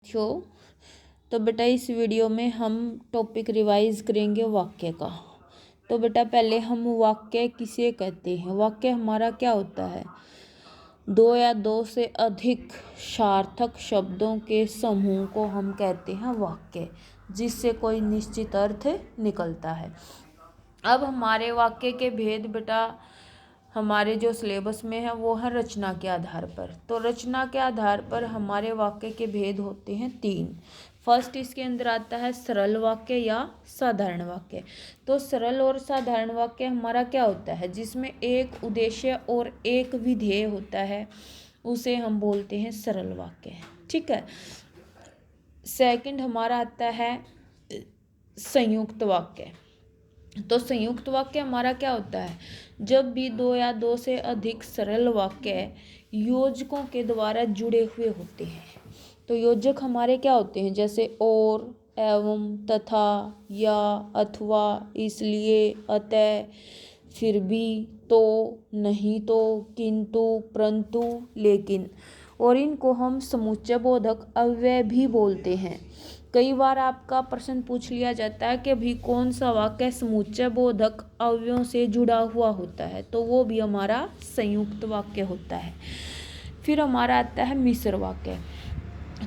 थो तो बेटा इस वीडियो में हम टॉपिक रिवाइज करेंगे वाक्य का। तो बेटा पहले हम वाक्य किसे कहते हैं। वाक्य हमारा क्या होता है, दो या दो से अधिक सार्थक शब्दों के समूह को हम कहते हैं वाक्य, जिससे कोई निश्चित अर्थ निकलता है। अब हमारे वाक्य के भेद बेटा हमारे जो सिलेबस में है वो है रचना के आधार पर। तो रचना के आधार पर हमारे वाक्य के भेद होते हैं तीन। फर्स्ट इसके अंदर आता है सरल वाक्य या साधारण वाक्य। तो सरल और साधारण वाक्य हमारा क्या होता है, जिसमें एक उद्देश्य और एक विधेय होता है, उसे हम बोलते हैं सरल वाक्य। ठीक है। सेकंड हमारा आता है संयुक्त वाक्य। तो संयुक्त वाक्य हमारा क्या होता है, जब भी दो या दो से अधिक सरल वाक्य योजकों के द्वारा जुड़े हुए होते हैं। तो योजक हमारे क्या होते हैं, जैसे और, एवं, तथा, या, अथवा, इसलिए, अतः, फिर भी, तो, नहीं तो, किंतु, परंतु, लेकिन, और इनको हम समुच्चय बोधक अव्यय भी बोलते हैं। कई बार आपका प्रश्न पूछ लिया जाता है कि भाई कौन सा वाक्य समुच्चय बोधक अवयवों से जुड़ा हुआ होता है, तो वो भी हमारा संयुक्त वाक्य होता है। फिर हमारा आता है मिश्र वाक्य।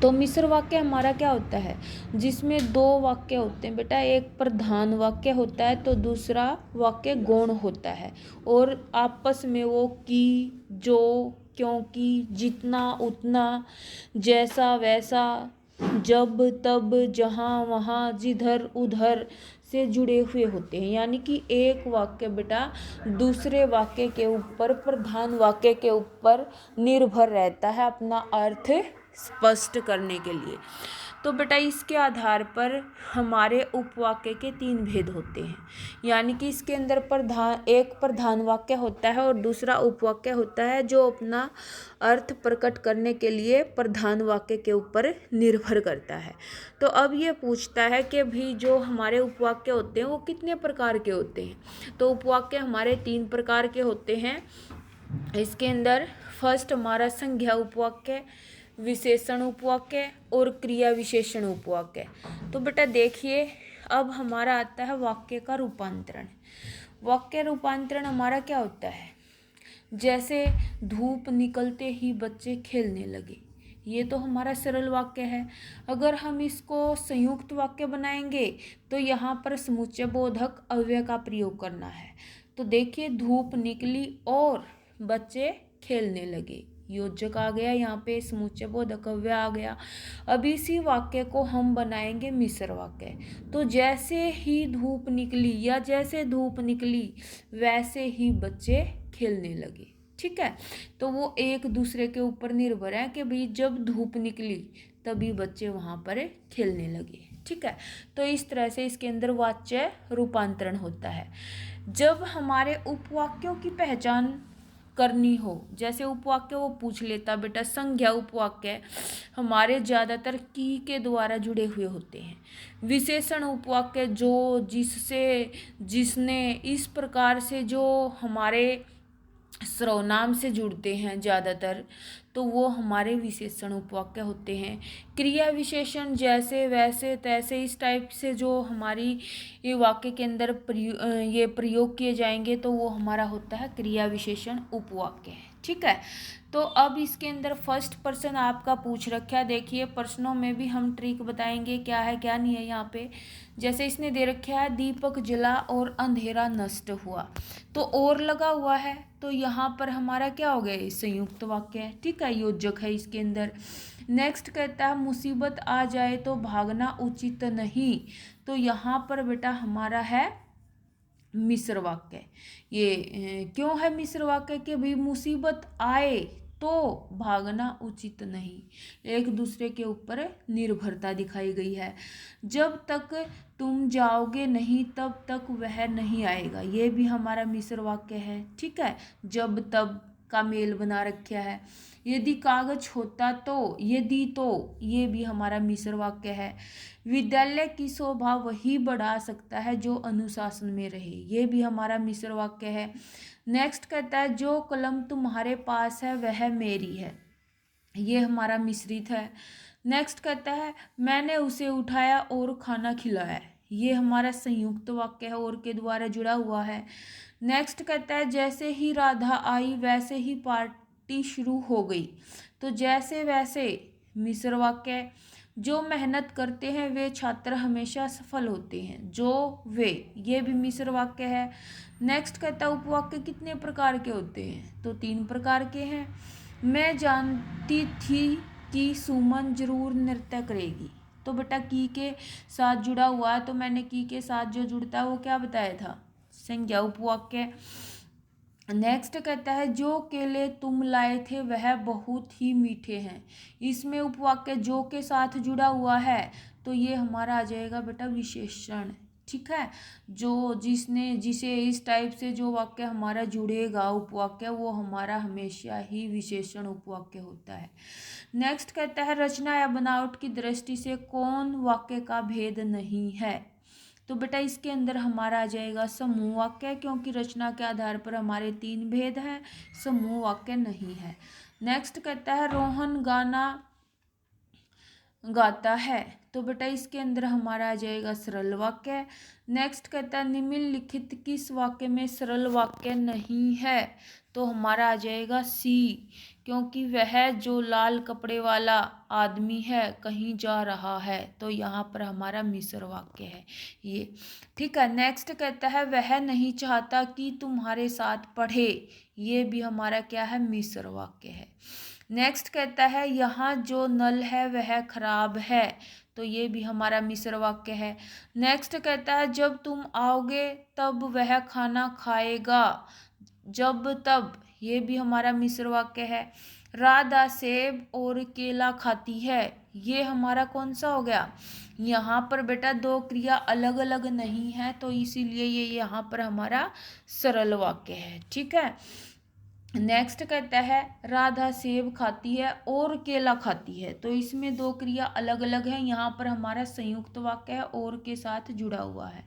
तो मिश्र वाक्य हमारा क्या होता है, जिसमें दो वाक्य होते हैं बेटा, एक प्रधान वाक्य होता है तो दूसरा वाक्य गौण होता है, और आपस में वो की, जो, क्योंकि, जितना, उतना, जैसा, वैसा, जब, तब, जहाँ, वहाँ, जिधर, उधर से जुड़े हुए होते हैं। यानी कि एक वाक्य बेटा दूसरे वाक्य के ऊपर, प्रधान वाक्य के ऊपर निर्भर रहता है अपना अर्थ स्पष्ट करने के लिए। तो बेटा इसके आधार पर हमारे उपवाक्य के तीन भेद होते हैं। यानी कि इसके अंदर एक प्रधान वाक्य होता है और दूसरा उपवाक्य होता है, जो अपना अर्थ प्रकट करने के लिए प्रधान वाक्य के ऊपर निर्भर करता है। तो अब ये पूछता है कि भी जो हमारे उपवाक्य होते हैं वो कितने प्रकार के होते हैं। तो उपवाक्य हमारे तीन प्रकार के होते हैं। इसके अंदर फर्स्ट हमारा संज्ञा उपवाक्य, विशेषण उपवाक्य और क्रिया विशेषण उपवाक्य। तो बेटा देखिए, अब हमारा आता है वाक्य का रूपांतरण। वाक्य रूपांतरण हमारा क्या होता है, जैसे धूप निकलते ही बच्चे खेलने लगे, ये तो हमारा सरल वाक्य है। अगर हम इसको संयुक्त वाक्य बनाएंगे तो यहाँ पर समुच्चय बोधक अव्यय का प्रयोग करना है। तो देखिए, धूप निकली और बच्चे खेलने लगे, योजक आ गया, यहाँ पे समुच्चय बोधक अव्यय आ गया। अब इसी वाक्य को हम बनाएंगे मिश्र वाक्य। तो जैसे ही धूप निकली या जैसे धूप निकली वैसे ही बच्चे खेलने लगे। ठीक है। तो वो एक दूसरे के ऊपर निर्भर है कि भाई जब धूप निकली तभी बच्चे वहां पर खेलने लगे। ठीक है। तो इस तरह से इसके अंदर वाच्य रूपांतरण होता है। जब हमारे उपवाक्यों की पहचान करनी हो, जैसे उपवाक्य वो पूछ लेता बेटा, संज्ञा उपवाक्य हमारे ज्यादातर की के द्वारा जुड़े हुए होते हैं। विशेषण उपवाक्य जो, जिससे, जिसने, इस प्रकार से जो हमारे सर्वनाम से जुड़ते हैं ज्यादातर, तो वो हमारे विशेषण उपवाक्य होते हैं। क्रिया विशेषण जैसे, वैसे, तैसे, इस टाइप से जो हमारी ये वाक्य के अंदर ये प्रयोग किए जाएंगे तो वो हमारा होता है क्रिया विशेषण उपवाक्य। ठीक है। तो अब इसके अंदर फर्स्ट पर्सन आपका पूछ रखा है। देखिए प्रश्नों में भी हम ट्रिक बताएंगे क्या है क्या नहीं है। यहाँ पे जैसे इसने दे रखा है, दीपक जला और अंधेरा नष्ट हुआ, तो और लगा हुआ है, तो यहाँ पर हमारा क्या हो गया, संयुक्त वाक्य है। ठीक है, योजक है इसके अंदर। नेक्स्ट कहता है, मुसीबत आ जाए तो भागना उचित नहीं, तो यहाँ पर बेटा हमारा है मिश्र वाक्य। ये क्यों है मिश्र वाक्य, कि भाई मुसीबत आए तो भागना उचित नहीं, एक दूसरे के ऊपर निर्भरता दिखाई गई है। जब तक तुम जाओगे नहीं तब तक वह नहीं आएगा, ये भी हमारा मिश्र वाक्य है। ठीक है, जब तब का मेल बना रखा है। यदि कागज होता तो, यदि, तो, ये भी हमारा मिश्र वाक्य है। विद्यालय की शोभा वही बढ़ा सकता है जो अनुशासन में रहे, ये भी हमारा मिश्र वाक्य है। नेक्स्ट कहता है, जो कलम तुम्हारे पास है वह मेरी है, ये हमारा मिश्रित है। नेक्स्ट कहता है मैंने उसे उठाया और खाना खिलाया, ये हमारा संयुक्त वाक्य है, और के द्वारा जुड़ा हुआ है। नेक्स्ट कहता है जैसे ही राधा आई वैसे ही पार्टी शुरू हो गई, तो जैसे वैसे मिश्र वाक्य है। जो मेहनत करते हैं वे छात्र हमेशा सफल होते हैं, जो वे, ये भी मिश्र वाक्य है। नेक्स्ट कहता है उपवाक्य कितने प्रकार के होते हैं, तो 3 प्रकार के हैं। मैं जानती थी कि सुमन जरूर नृत्य करेगी, तो बेटा की के साथ जुड़ा हुआ है, तो मैंने की के साथ जो जुड़ता है वो क्या बताया था, संज्ञा उपवाक्य। नेक्स्ट कहता है जो केले तुम लाए थे वह बहुत ही मीठे हैं, इसमें उपवाक्य जो के साथ जुड़ा हुआ है, तो ये हमारा आ जाएगा बेटा विशेषण। ठीक है, जिसे इस टाइप से जो वाक्य हमारा जुड़ेगा उपवाक्य, वो हमारा हमेशा ही विशेषण उपवाक्य होता है। नेक्स्ट कहता है रचना या बनावट की दृष्टि से कौन वाक्य का भेद नहीं है, तो बेटा इसके अंदर हमारा आ जाएगा समूह वाक्य, क्योंकि रचना के आधार पर हमारे 3 भेद हैं, समूह वाक्य नहीं है। नेक्स्ट कहता है रोहन गाना गाता है, तो बेटा इसके अंदर हमारा आ जाएगा सरल वाक्य। नेक्स्ट कहता है निम्नलिखित किस वाक्य में सरल वाक्य नहीं है, तो हमारा आ जाएगा सी, क्योंकि वह जो लाल कपड़े वाला आदमी है कहीं जा रहा है, तो यहाँ पर हमारा मिश्र वाक्य है ये। ठीक है, नेक्स्ट कहता है वह नहीं चाहता कि तुम्हारे साथ पढ़े, ये भी हमारा क्या है, मिश्र वाक्य है। नेक्स्ट कहता है यहाँ जो नल है वह खराब है, तो ये भी हमारा मिश्र वाक्य है। नेक्स्ट कहता है जब तुम आओगे तब वह खाना खाएगा, जब तब, ये भी हमारा मिश्र वाक्य है। राधा सेब और केला खाती है, ये हमारा कौन सा हो गया, यहाँ पर बेटा 2 क्रिया अलग अलग नहीं है, तो इसीलिए ये यहाँ पर हमारा सरल वाक्य है। ठीक है, नेक्स्ट कहता है राधा सेब खाती है और केला खाती है, तो इसमें 2 क्रिया अलग अलग है, यहाँ पर हमारा संयुक्त वाक्य है, और के साथ जुड़ा हुआ है।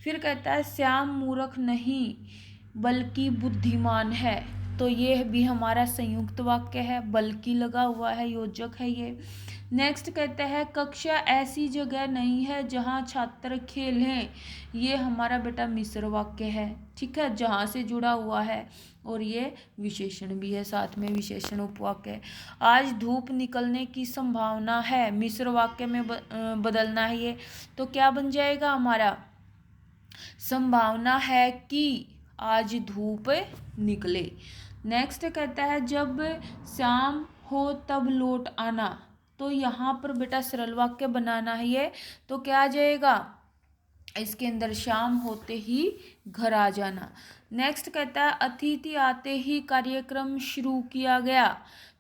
फिर कहता है श्याम मूर्ख नहीं बल्कि बुद्धिमान है, तो ये भी हमारा संयुक्त वाक्य है, बल्कि लगा हुआ है, योजक है ये। नेक्स्ट कहता है कक्षा ऐसी जगह नहीं है जहाँ छात्र खेलें, ये हमारा बेटा मिश्र वाक्य है। ठीक है, जहाँ से जुड़ा हुआ है, और ये विशेषण भी है, साथ में विशेषण उपवाक्य। आज धूप निकलने की संभावना है, मिश्र वाक्य में बदलना है ये, तो क्या बन जाएगा हमारा, संभावना है कि आज धूप निकले। नेक्स्ट कहता है जब शाम हो तब लौट आना, तो यहाँ पर बेटा सरल वाक्य बनाना है ये, तो क्या आ जाएगा, इसके अंदर शाम होते ही घर आ जाना। नेक्स्ट कहता है अतिथि आते ही कार्यक्रम शुरू किया गया,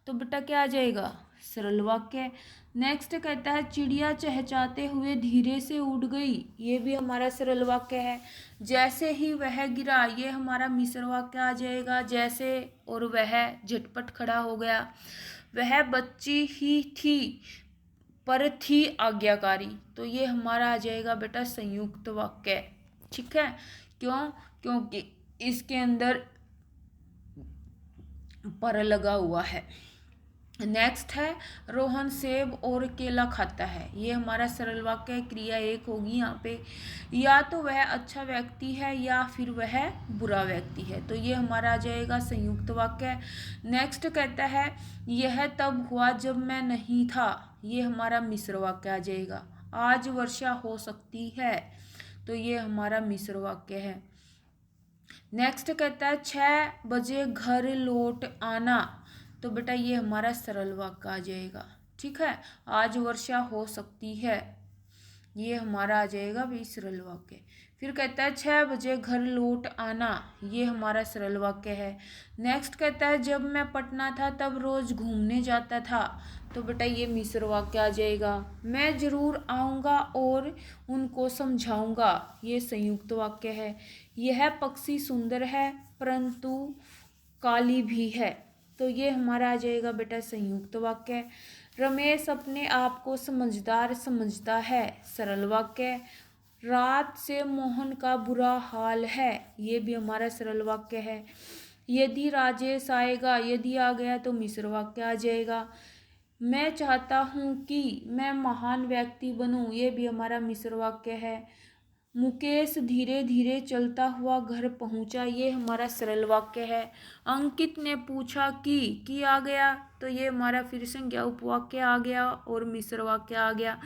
तो बेटा क्या आ जाएगा, सरल वाक्य। नेक्स्ट कहता है चिड़िया चहचहाते हुए धीरे से उड़ गई, ये भी हमारा सरल वाक्य है। जैसे ही वह गिरा, ये हमारा मिश्र वाक्य आ जाएगा, जैसे और वह झटपट खड़ा हो गया। वह बच्ची ही थी पर थी आज्ञाकारी, तो ये हमारा आ जाएगा बेटा संयुक्त वाक्य। ठीक है, क्यों, क्योंकि इसके अंदर पर लगा हुआ है। नेक्स्ट है रोहन सेब और केला खाता है, ये हमारा सरल वाक्य, क्रिया 1 होगी यहाँ पे। या तो वह अच्छा व्यक्ति है या फिर वह बुरा व्यक्ति है, तो ये हमारा आ जाएगा संयुक्त वाक्य। नेक्स्ट कहता है यह तब हुआ जब मैं नहीं था, ये हमारा मिश्र वाक्य आ जाएगा। आज वर्षा हो सकती है, तो ये हमारा मिश्र वाक्य है। नेक्स्ट कहता है 6 बजे घर लौट आना, तो बेटा ये हमारा सरल वाक्य आ जाएगा। ठीक है, आज वर्षा हो सकती है, ये हमारा आ जाएगा भी सरल वाक्य। फिर कहता है 6 बजे घर लौट आना, ये हमारा सरल वाक्य है। नेक्स्ट कहता है जब मैं पटना था तब रोज घूमने जाता था, तो बेटा ये मिश्र वाक्य आ जाएगा। मैं जरूर आऊँगा और उनको समझाऊंगा, ये संयुक्त वाक्य है। यह पक्षी सुंदर है परंतु काली भी है, तो ये हमारा आ जाएगा बेटा संयुक्त वाक्य। रमेश अपने आप को समझदार समझता है, सरल वाक्य। रात से मोहन का बुरा हाल है, ये भी हमारा सरल वाक्य है। यदि राजेश आएगा, यदि आ गया तो मिश्र वाक्य आ जाएगा। मैं चाहता हूँ कि मैं महान व्यक्ति बनूं, ये भी हमारा मिश्र वाक्य है। मुकेश धीरे धीरे चलता हुआ घर पहुंचा, ये हमारा सरल वाक्य है। अंकित ने पूछा कि आ गया, तो ये हमारा फिर संज्ञा उपवाक्य आ गया और मिश्र वाक्य आ गया।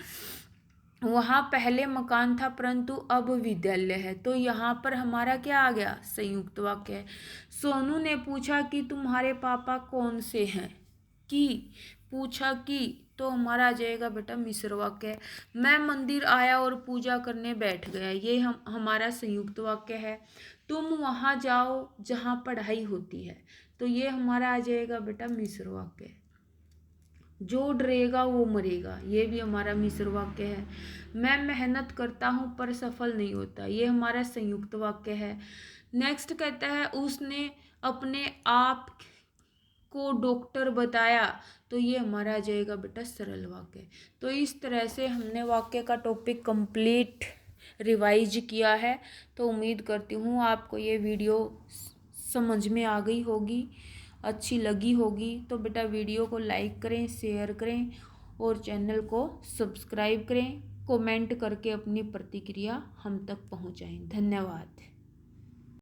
वहाँ पहले मकान था परंतु अब विद्यालय है, तो यहाँ पर हमारा क्या आ गया, संयुक्त वाक्य है। सोनू ने पूछा कि तुम्हारे पापा कौन से हैं, कि पूछा कि, तो हमारा आ जाएगा बेटा मिश्र वाक्य है। मैं मंदिर आया और पूजा करने बैठ गया, ये हमारा संयुक्त वाक्य है। तुम वहाँ जाओ जहाँ पढ़ाई होती है, तो ये हमारा आ जाएगा बेटा मिश्र वाक्य। जो डरेगा वो मरेगा, ये भी हमारा मिश्र वाक्य है। मैं मेहनत करता हूँ पर सफल नहीं होता, ये हमारा संयुक्त वाक्य है। नेक्स्ट कहता है उसने अपने आप को डॉक्टर बताया, तो ये हमारा आ जाएगा बेटा सरल वाक्य। तो इस तरह से हमने वाक्य का टॉपिक कंप्लीट रिवाइज किया है। तो उम्मीद करती हूँ आपको ये वीडियो समझ में आ गई होगी, अच्छी लगी होगी। तो बेटा वीडियो को लाइक करें, शेयर करें और चैनल को सब्सक्राइब करें। कमेंट करके अपनी प्रतिक्रिया हम तक पहुँचाएं। धन्यवाद।